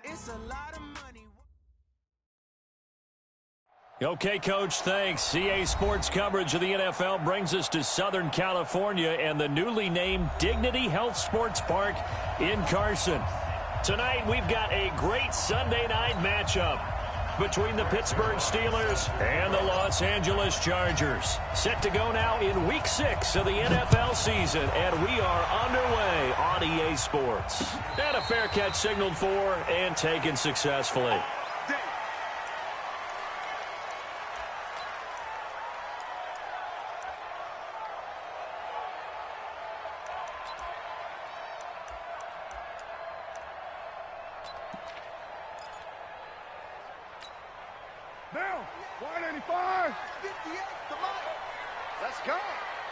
It's a lot of money. Okay, Coach, thanks. CA Sports coverage of the NFL brings us to Southern California and the newly named Dignity Health Sports Park in Carson. Tonight, we've got a great Sunday night matchup between the Pittsburgh Steelers and the Los Angeles Chargers. Set to go now in Week 6 of the NFL season, and we are underway on EA Sports. And a fair catch signaled for and taken successfully. Now, 185. 58, come on. Let's go.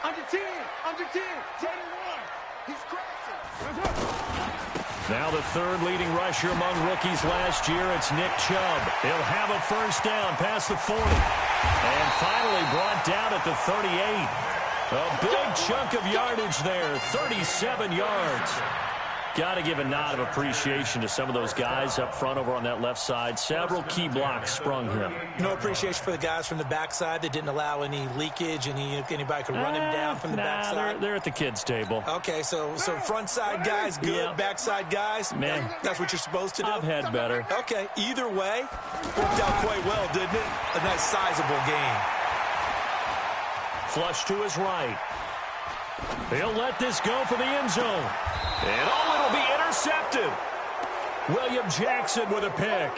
Under 10, 10 and 1. He's crashing. Now the third leading rusher among rookies last year, it's Nick Chubb. He'll have a first down past the 40. And finally brought down at the 38. A big chunk of yardage there, 37 yards. Got to give a nod of appreciation to some of those guys up front over on that left side. Several key blocks sprung him. No appreciation for the guys from the backside that didn't allow any leakage, and anybody could run him down from the backside. They're at the kids' table. Okay, so front side guys good, Yeah. backside guys, Man, that's what you're supposed to do? I've had better. Okay, either way, worked out quite well, didn't it? A nice sizable gain. Flush to his right. He'll let this go for the end zone. And it'll be intercepted. William Jackson with a pick.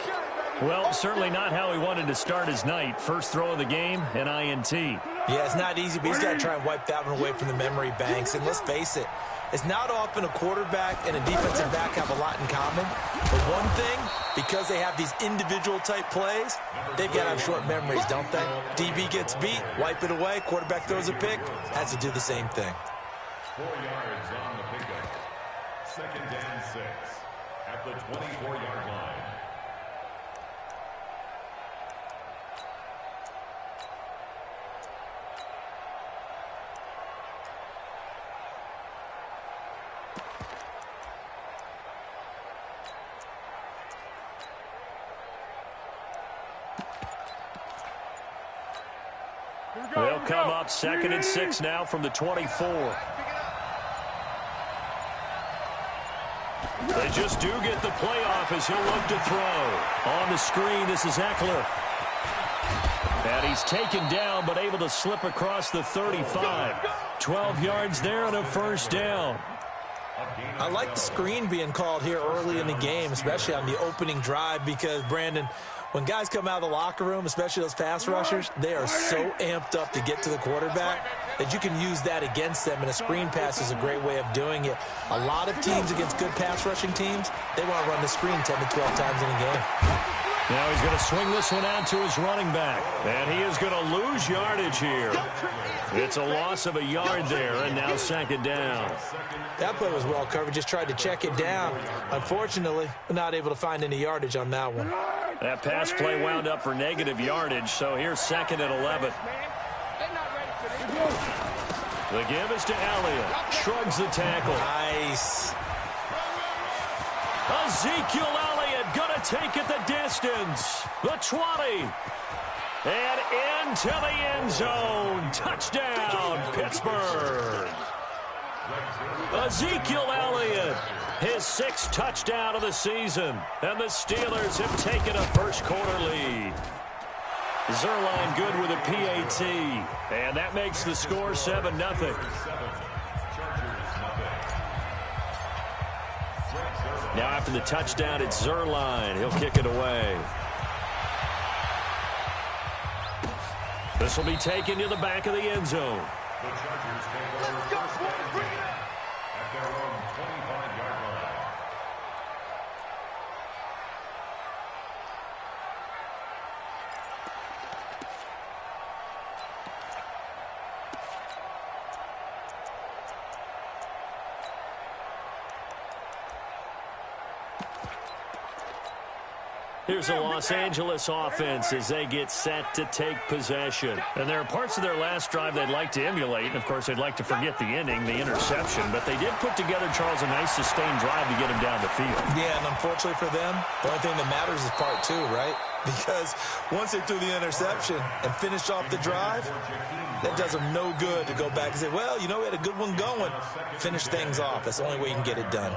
Well, certainly not how he wanted to start his night. First throw of the game, an INT. Yeah, it's not easy, but he's got to try and wipe that one away from the memory banks. And let's face it, it's not often a quarterback and a defensive back have a lot in common. But one thing, because they have these individual type plays, they've got to have short memories, don't they? DB gets beat, wipe it away, quarterback throws a pick, has to do the same thing. 4 yards on the pickup. Second down 6 at the 24-yard line. They'll come up 2nd and 6 now from the 24. They just do get the playoff as he'll look to throw. On the screen, this is Eckler. And he's taken down, but able to slip across the 35. 12 yards there and a first down. I like the screen being called here early in the game, especially on the opening drive, because, Brandon, when guys come out of the locker room, especially those pass rushers, they are so amped up to get to the quarterback that you can use that against them, and a screen pass is a great way of doing it. A lot of teams against good pass rushing teams, they want to run the screen 10 to 12 times in a game. Now he's going to swing this one out to his running back, and he is going to lose yardage here. It's a loss of a yard there, and now 2nd down. That play was well covered, just tried to check it down. Unfortunately, we're not able to find any yardage on that one. That pass play wound up for negative yardage, so here's 2nd and 11. The give is to Elliott. Shrugs the tackle. Nice. Ezekiel Elliott going to take it the distance. The 20. And into the end zone. Touchdown, Pittsburgh. Ezekiel Elliott, his 6th touchdown of the season. And the Steelers have taken a first-quarter lead. Zerline good with a PAT. And that makes the score 7-0. Now after the touchdown, it's Zerline. He'll kick it away. This will be taken to the back of the end zone. The Chargers take over first down at their own 25-yard line. Here's the Los Angeles offense as they get set to take possession. And there are parts of their last drive they'd like to emulate. And, of course, they'd like to forget the ending, the interception. But they did put together, Charles, a nice sustained drive to get him down the field. Yeah, and unfortunately for them, the only thing that matters is part two, right? Because once they threw the interception and finished off the drive, that does them no good to go back and say, well, you know, we had a good one going. Finish things off. That's the only way you can get it done.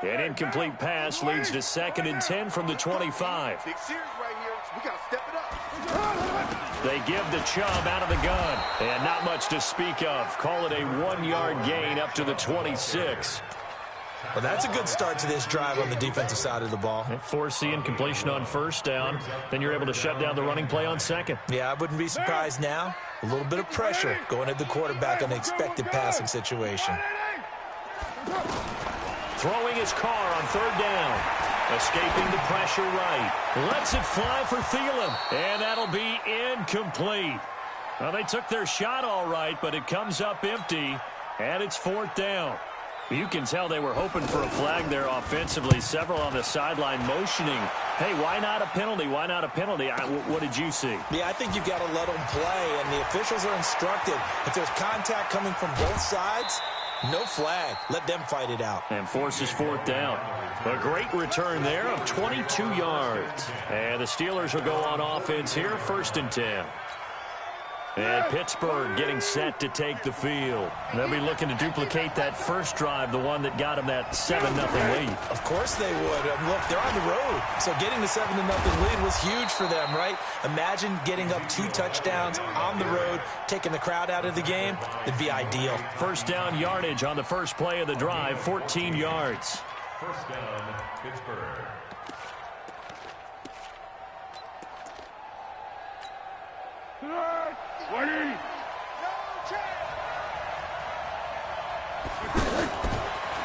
An incomplete pass leads to 2nd and 10 from the 25. Big series right here. We got to step it up. They give the Chubb out of the gun. And not much to speak of. Call it a 1-yard gain up to the 26. Well, that's a good start to this drive on the defensive side of the ball. Force the incompletion on 1st down. Then you're able to shut down the running play on 2nd. Yeah, I wouldn't be surprised now. A little bit of pressure going at the quarterback on the expected passing situation. Throwing his car on 3rd down. Escaping the pressure right. Lets it fly for Thielen. And that'll be incomplete. Well, they took their shot all right, but it comes up empty. And it's 4th down. You can tell they were hoping for a flag there offensively. Several on the sideline motioning. Hey, why not a penalty? Why not a penalty? What did you see? Yeah, I think you've got to let them play, and the officials are instructed. If there's contact coming from both sides, no flag. Let them fight it out. And forces 4th down. A great return there of 22 yards. And the Steelers will go on offense here, 1st and 10. And Pittsburgh getting set to take the field. They'll be looking to duplicate that first drive, the one that got them that 7-0 lead. Of course they would. Look, they're on the road. So getting the 7-0 lead was huge for them, right? Imagine getting up 2 touchdowns on the road, taking the crowd out of the game. It'd be ideal. 1st down yardage on the first play of the drive, 14 yards. 1st down, Pittsburgh.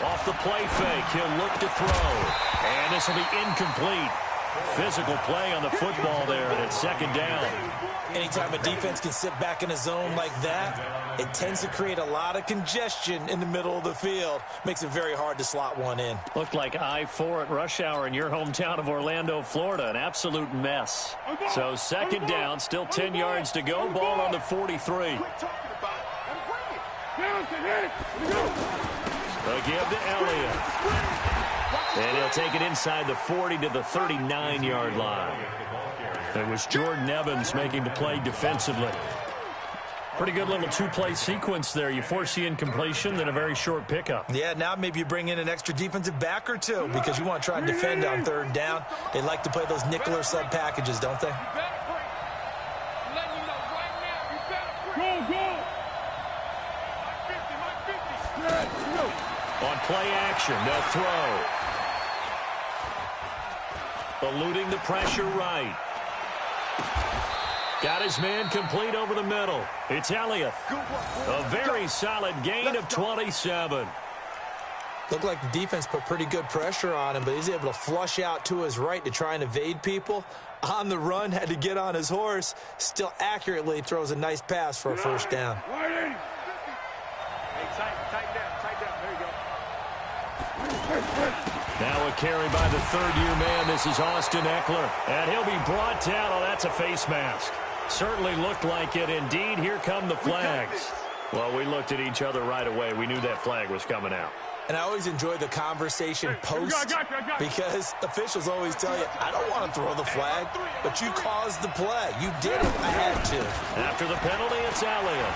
Off the play fake, he'll look to throw. And this will be incomplete. Physical play on the football there, and it's 2nd down. Anytime a defense can sit back in a zone like that, it tends to create a lot of congestion in the middle of the field. Makes it very hard to slot one in. Looked like I-4 at rush hour in your hometown of Orlando, Florida. An absolute mess. So 2nd down, still 10 yards to go. Ball on the 43. They'll give to Elliott. And he'll take it inside the 40 to the 39-yard line. It was Jordan Evans making the play defensively. Pretty good little 2-play sequence there. You force the incompletion, then a very short pickup. Yeah, now maybe you bring in an extra defensive back or two because you want to try and defend on 3rd down. They like to play those nickel or sub packages, don't they? On play action, they'll throw. Eluding the pressure right. Got his man complete over the middle. It's Elliott. A very solid gain of 27. Looked like the defense put pretty good pressure on him, but he's able to flush out to his right to try and evade people. On the run, had to get on his horse. Still accurately throws a nice pass for a 1st down. Now a carry by the 3rd-year man. This is Austin Eckler. And he'll be brought down. Oh, that's a face mask. Certainly looked like it. Indeed, here come the flags. Well, we looked at each other right away. We knew that flag was coming out. And I always enjoy the conversation post because officials always tell you, I don't want to throw the flag, but you caused the play. You did it. I had to. After the penalty, it's Elliott.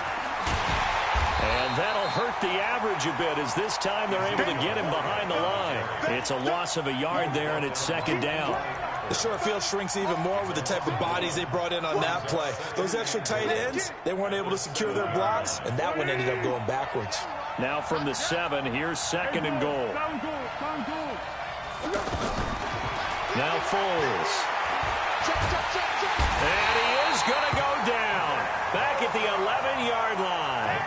And that'll hurt the average a bit as this time they're able to get him behind the line. It's a loss of a yard there, and it's 2nd down. The short field shrinks even more with the type of bodies they brought in on that play. Those extra tight ends, they weren't able to secure their blocks, and that one ended up going backwards. Now from the 7, here's 2nd and goal. Now Foles. And he is going to go down. Back at the 11-yard line.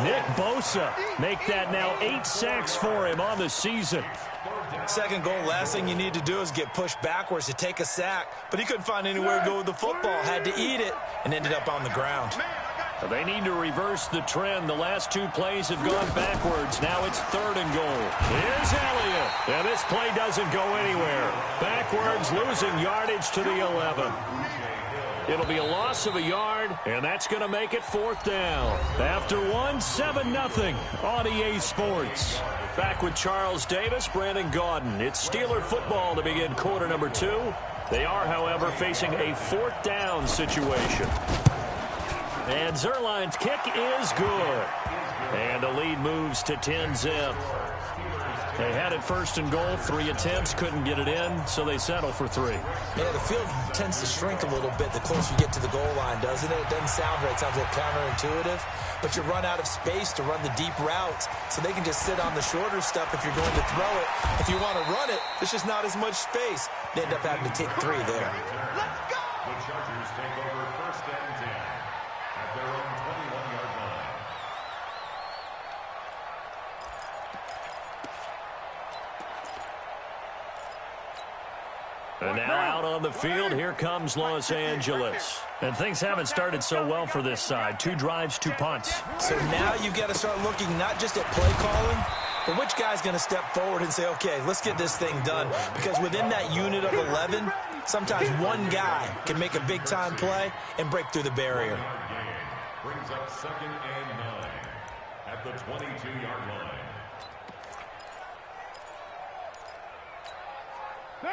Nick Bosa make that now 8 sacks for him on the season. 2nd goal, last thing you need to do is get pushed backwards to take a sack. But he couldn't find anywhere to go with the football. Had to eat it and ended up on the ground. They need to reverse the trend. The last two plays have gone backwards. Now it's 3rd and goal. Here's Elliott. And this play doesn't go anywhere. Backwards, losing yardage to the 11. It'll be a loss of a yard, and that's going to make it 4th down. After 7-0 on EA Sports. Back with Charles Davis, Brandon Gaudin. It's Steeler football to begin quarter number 2. They are, however, facing a 4th down situation. And Zerline's kick is good. And the lead moves to 10-zip. They had it 1st and goal, 3 attempts, couldn't get it in, so they settle for 3. Yeah, the field tends to shrink a little bit the closer you get to the goal line, doesn't it? It doesn't sound right. It sounds a little counterintuitive. But you run out of space to run the deep routes, so they can just sit on the shorter stuff if you're going to throw it. If you want to run it, there's just not as much space. They end up having to take 3 there. Let's go! The Chargers take over 1st and 10 at their own 21-yard line. And now out on the field, here comes Los Angeles. And things haven't started so well for this side. 2 drives, 2 punts. So now you've got to start looking not just at play calling, but which guy's going to step forward and say, okay, let's get this thing done. Because within that unit of 11, sometimes one guy can make a big-time play and break through the barrier. Brings up 2nd and 9 at the 22-yard line.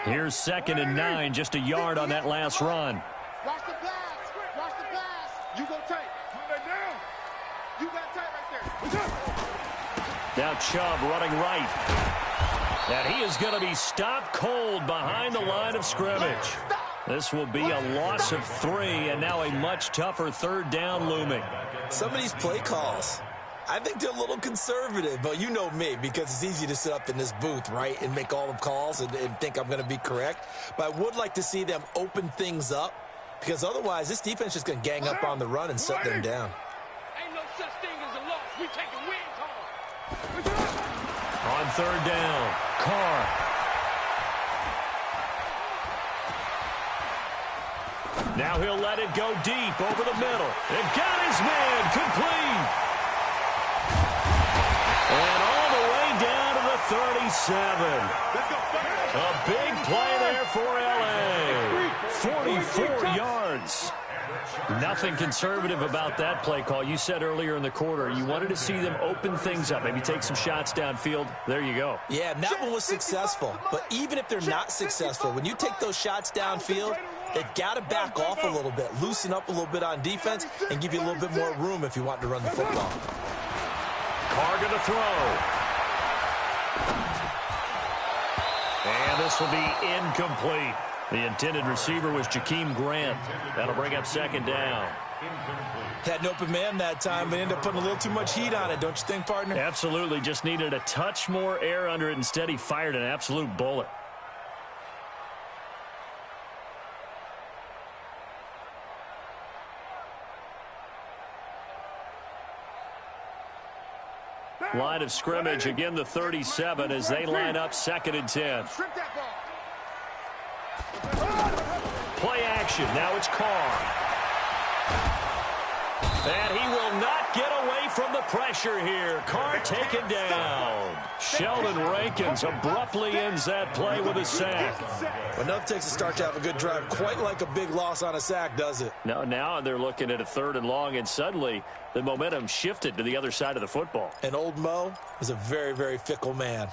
Here's 2nd and 9, just a yard on that last run. Watch the pass. Watch the pass. You go tight. Put that down. You got tight right there. Now Chubb running right. And he is going to be stopped cold behind the line of scrimmage. This will be a loss of 3, and now a much tougher 3rd down looming. Some of these play calls, I think they're a little conservative, but you know me, because it's easy to sit up in this booth, right, and make all the calls and think I'm going to be correct. But I would like to see them open things up, because otherwise this defense is going to gang up on the run and shut them down. Ain't no such thing as a loss. We take a win call. On 3rd down, Carr. Now he'll let it go deep over the middle. And got his man complete. And all the way down to the 37. A big play there for L.A. 44 yards. Nothing conservative about that play call. You said earlier in the quarter you wanted to see them open things up, maybe take some shots downfield. There you go. Yeah, and that one was successful. But even if they're not successful, when you take those shots downfield, they've got to back off a little bit, loosen up a little bit on defense, and give you a little bit more room if you want to run the football. Carr going to throw. And this will be incomplete. The intended receiver was Jakeem Grant. That'll bring up 2nd down. Had an open man that time, but ended up putting a little too much heat on it, don't you think, partner? Absolutely. Just needed a touch more air under it. Instead, he fired an absolute bullet. Line of scrimmage, again the 37 as they line up 2nd and 10. Play action, now it's Carr. And he will not get away from the pressure here. Carr taken down. Sheldon Rankins abruptly ends that play with a sack. Enough takes to start to have a good drive. Quite like a big loss on a sack, does it? No, now they're looking at a 3rd and long, and suddenly the momentum shifted to the other side of the football. And old Mo is a very, very fickle man.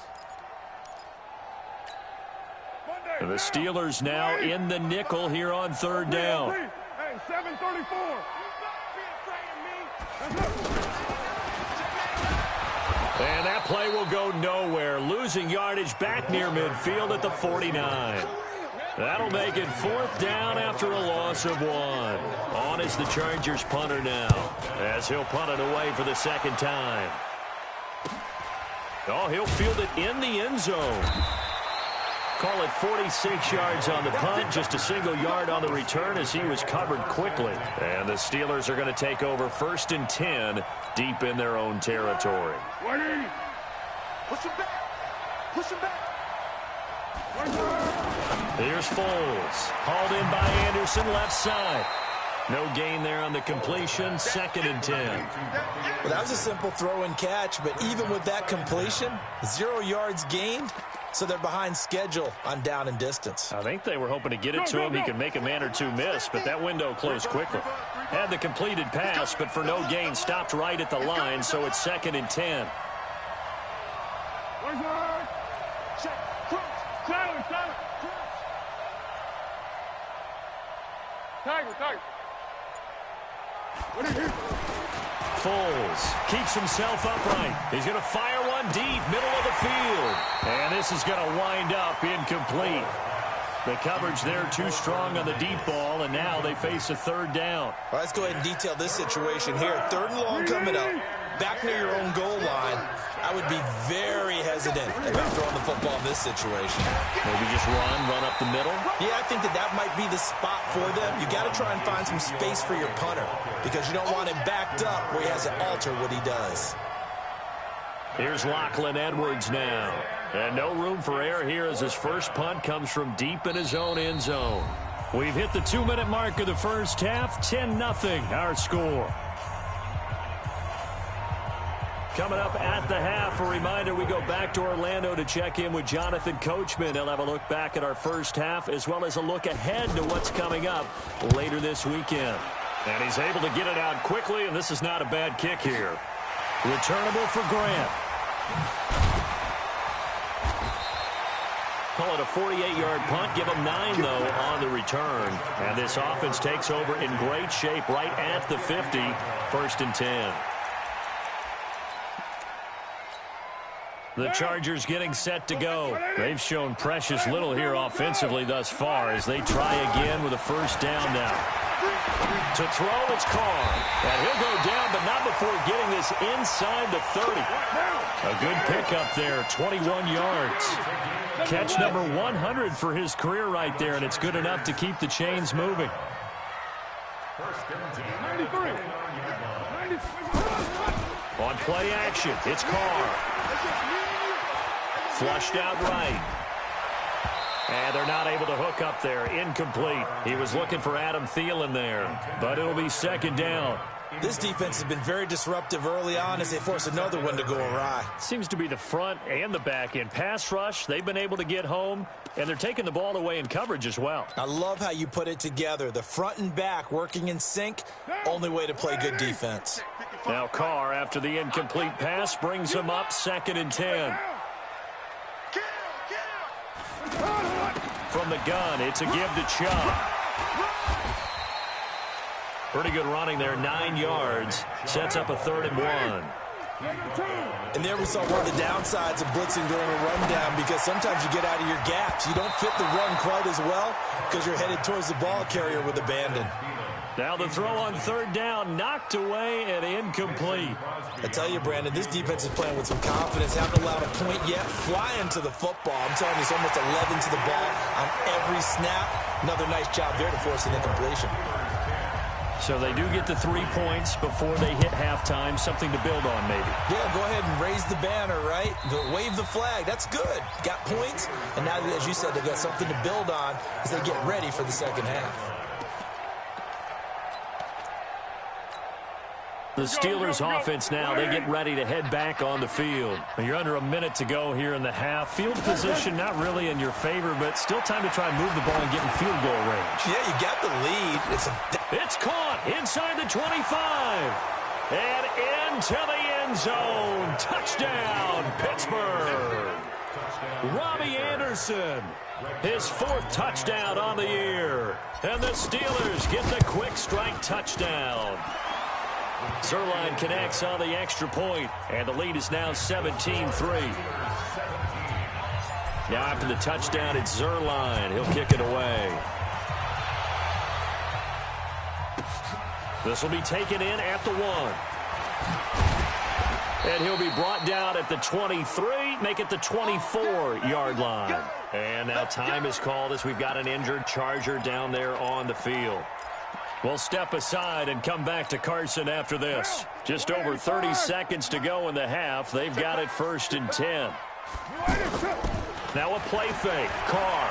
And the Steelers now in the nickel here on 3rd down. Hey, 734. And that play will go nowhere. Losing yardage back near midfield at the 49. That'll make it 4th down after a loss of 1. On is the Chargers punter now, as he'll punt it away for the 2nd time. Oh, he'll field it in the end zone. Call it 46 yards on the punt, just a single yard on the return as he was covered quickly. And the Steelers are going to take over 1st and 10 deep in their own territory. Push him back. Push him back. Here's Foles. Hauled in by Anderson, left side. No gain there on the completion. 2nd and 10. Well, that was a simple throw and catch, but even with that completion, 0 yards gained, so they're behind schedule on down and distance. I think they were hoping to get it to him. He could make a man or two miss, but that window closed quickly. Had the completed pass, but for no gain, stopped right at the line, so it's 2nd and 10. Tiger. Foles keeps himself upright. He's going to fire one deep, middle of the field. And this is going to wind up incomplete. The coverage there too strong on the deep ball, and now they face a 3rd down. All right, let's go ahead and detail this situation here. 3rd and long coming up. Back near your own goal line. I would be very hesitant about throwing the football in this situation. Maybe just run up the middle? Yeah, I think that might be the spot for them. You got to try and find some space for your punter because you don't want him backed up where he has to alter what he does. Here's Lachlan Edwards now. And no room for error here as his first punt comes from deep in his own end zone. We've hit the 2-minute mark of the first half. 10-0 our score. Coming up at the half, a reminder, we go back to Orlando to check in with Jonathan Coachman. He'll have a look back at our first half as well as a look ahead to what's coming up later this weekend. And he's able to get it out quickly, and this is not a bad kick here. Returnable for Grant. Call it a 48-yard punt. Give him 9, though, on the return. And this offense takes over in great shape right at the 50. 1st and 10. The Chargers getting set to go. They've shown precious little here offensively thus far as they try again with a 1st down now. To throw, it's Carr. And he'll go down, but not before getting this inside the 30. A good pickup there, 21 yards. Catch number 100 for his career right there, and it's good enough to keep the chains moving. 93. On play action, it's Carr. Flushed out right. And they're not able to hook up there. Incomplete. He was looking for Adam Thielen there, but it'll be 2nd down. This defense has been very disruptive early on as they force another one to go awry. Seems to be the front and the back end. Pass rush, they've been able to get home, and they're taking the ball away in coverage as well. I love how you put it together. The front and back working in sync, only way to play good defense. Now Carr, after the incomplete pass, brings him up 2nd and 10. From the gun, it's a give to Chubb. Pretty good running there, 9 yards. Sets up a 3rd and 1. And there we saw one of the downsides of blitzing during a rundown because sometimes you get out of your gaps. You don't fit the run quite as well because you're headed towards the ball carrier with abandon. Now the throw on 3rd down, knocked away and incomplete. I tell you, Brandon, this defense is playing with some confidence. Haven't allowed a point yet. Flying to the football. I'm telling you, it's almost 11 to the ball on every snap. Another nice job there to force an incompletion. So they do get the 3 points before they hit halftime. Something to build on, maybe. Yeah, go ahead and raise the banner, right? Wave the flag. That's good. Got points. And now, as you said, they've got something to build on as they get ready for the second half. The Steelers offense now, they get ready to head back on the field. You're under a minute to go here in the half. Field position not really in your favor, but still time to try and move the ball and get in field goal range. Yeah, you got the lead. It's caught inside the 25. And into the end zone. Touchdown, Pittsburgh. Robbie Anderson, his 4th touchdown on the year. And the Steelers get the quick strike touchdown. Zerline connects on the extra point, and the lead is now 17-3. Now after the touchdown, it's Zerline. He'll kick it away. This will be taken in at the 1. And he'll be brought down at the 23, make it the 24-yard line. And now time is called as we've got an injured Charger down there on the field. We'll step aside and come back to Carson after this. Just over 30 seconds to go in the half. They've got it 1st and 10. Now a play fake. Carr.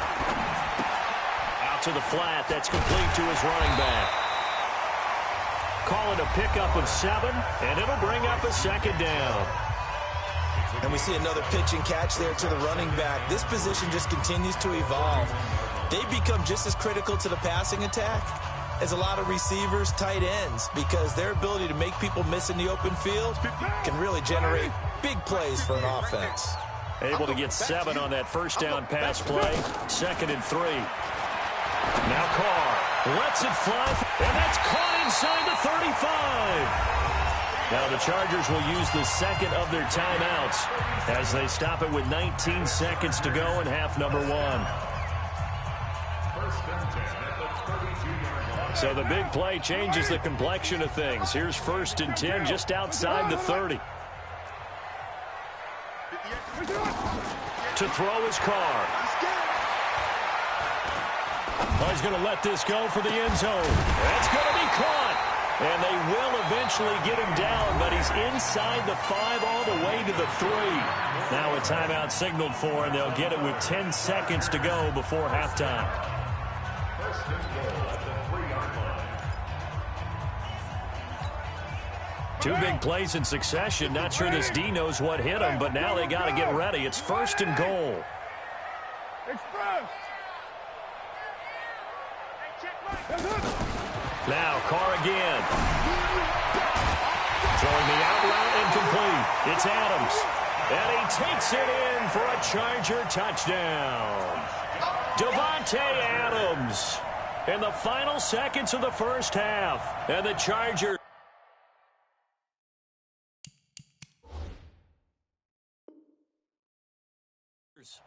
Out to the flat. That's complete to his running back. Call it a pickup of 7, and it'll bring up a second down. And we see another pitch and catch there to the running back. This position just continues to evolve. They become just as critical to the passing attack as a lot of receivers, tight ends, because their ability to make people miss in the open field can really generate big plays for an offense. Able to get 7 on that first down pass play. 2nd and 3. Now Carr lets it fly, and that's caught inside the 35. Now the Chargers will use the second of their timeouts as they stop it with 19 seconds to go in half number 1. So the big play changes the complexion of things. Here's 1st and 10 just outside the 30. To throw his Carr. Oh, he's going to let this go for the end zone. That's going to be caught. And they will eventually get him down, but he's inside the 5 all the way to the 3. Now a timeout signaled for, and they'll get it with 10 seconds to go before halftime. First and goal at the 3-yard line. 2 big plays in succession. Not sure this D knows what hit him, but now they got to get ready. It's 1st and goal. Express. Now Carr again. Throwing the out route incomplete. It's Adams. And he takes it in for a Charger touchdown. Davante Adams in the final seconds of the first half. And the Chargers.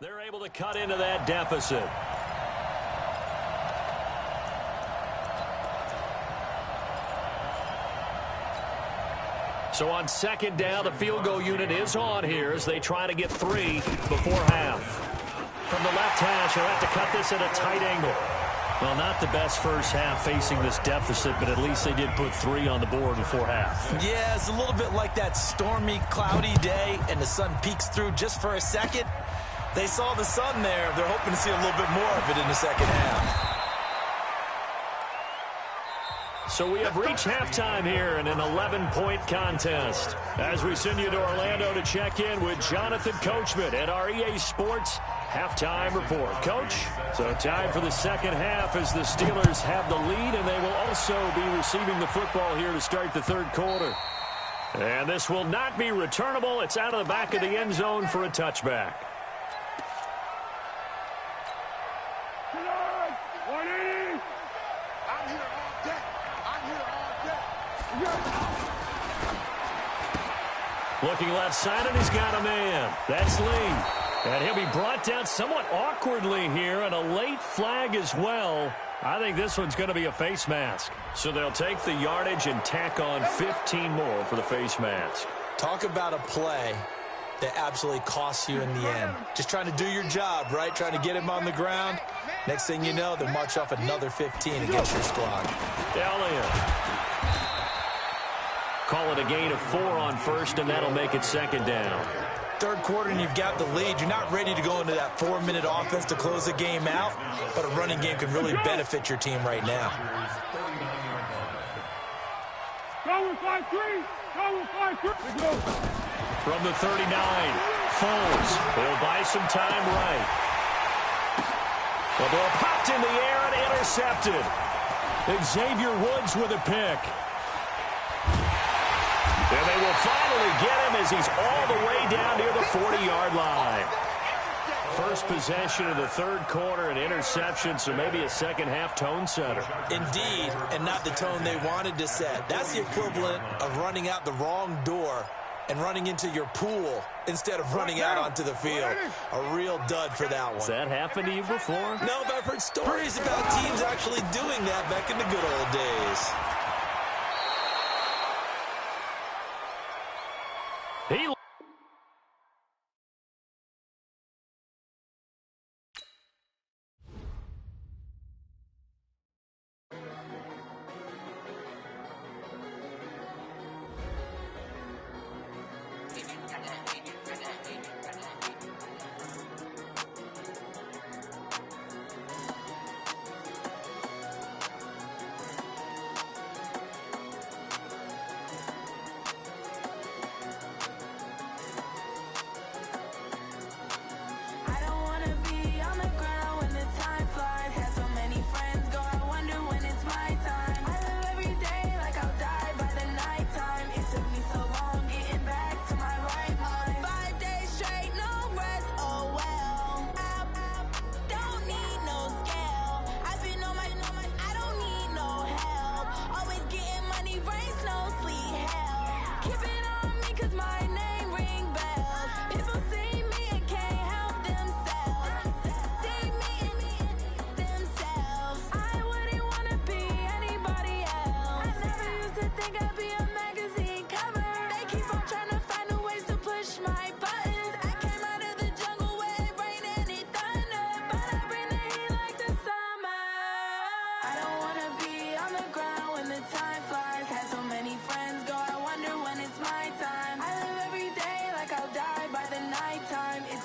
They're able to cut into that deficit. So on 2nd down, the field goal unit is on here as they try to get 3 before half. From the left hash, they'll have to cut this at a tight angle. Well, not the best first half facing this deficit, but at least they did put 3 on the board before half. Yeah, it's a little bit like that stormy, cloudy day, and the sun peeks through just for a second. They saw the sun there. They're hoping to see a little bit more of it in the second half. So we have reached halftime here in an 11-point contest. As we send you to Orlando to check in with Jonathan Coachman at our EA Sports Halftime Report. Coach, so time for the second half as the Steelers have the lead, and they will also be receiving the football here to start the 3rd quarter. And this will not be returnable. It's out of the back of the end zone for a touchback. Looking left side, and he's got a man. That's Lee. And he'll be brought down somewhat awkwardly here, and a late flag as well. I think this one's going to be a face mask. So they'll take the yardage and tack on 15 more for the face mask. Talk about a play that absolutely costs you in the end. Just trying to do your job, right? Trying to get him on the ground. Next thing you know, they'll march off another 15 against your squad. Elliott. Call it a gain of 4 on 1st, and that'll make it 2nd down. 3rd quarter, and you've got the lead. You're not ready to go into that 4-minute offense to close the game out, but a running game can really benefit your team right now. From the 39, Foles will buy some time right. The ball popped in the air and intercepted. Xavier Woods with a pick. And they will finally get him as he's all the way down near the 40-yard line. First possession of the 3rd quarter, an interception, so maybe a second-half tone setter. Indeed, and not the tone they wanted to set. That's the equivalent of running out the wrong door and running into your pool instead of running out onto the field. A real dud for that one. Has that happened to you before? No, but I've heard stories about teams actually doing that back in the good old days. He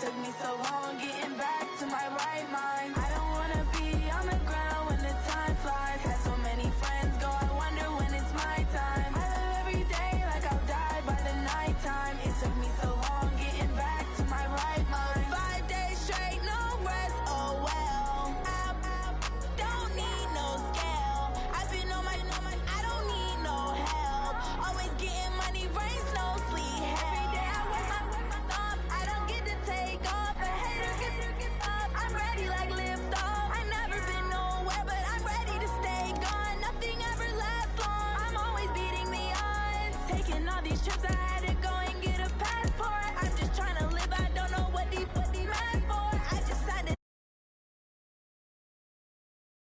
took me so long getting back to my right mind. I don't wanna be on the ground when the time flies. Had so many friends go, I wonder when it's my time. I live every day like I'll die by the nighttime. It took me so long getting back to my right mind. 5 days straight, no rest, oh well. I don't need no scale. I've been on my, I don't need no help. Always getting money, rains, no sleep. Every day I work my thumb. I don't get to take off. A hater get up. I'm ready like lift off. I've never been nowhere, but I'm ready to stay gone. Nothing ever lasts long. I'm always beating the odds. Taking all these trips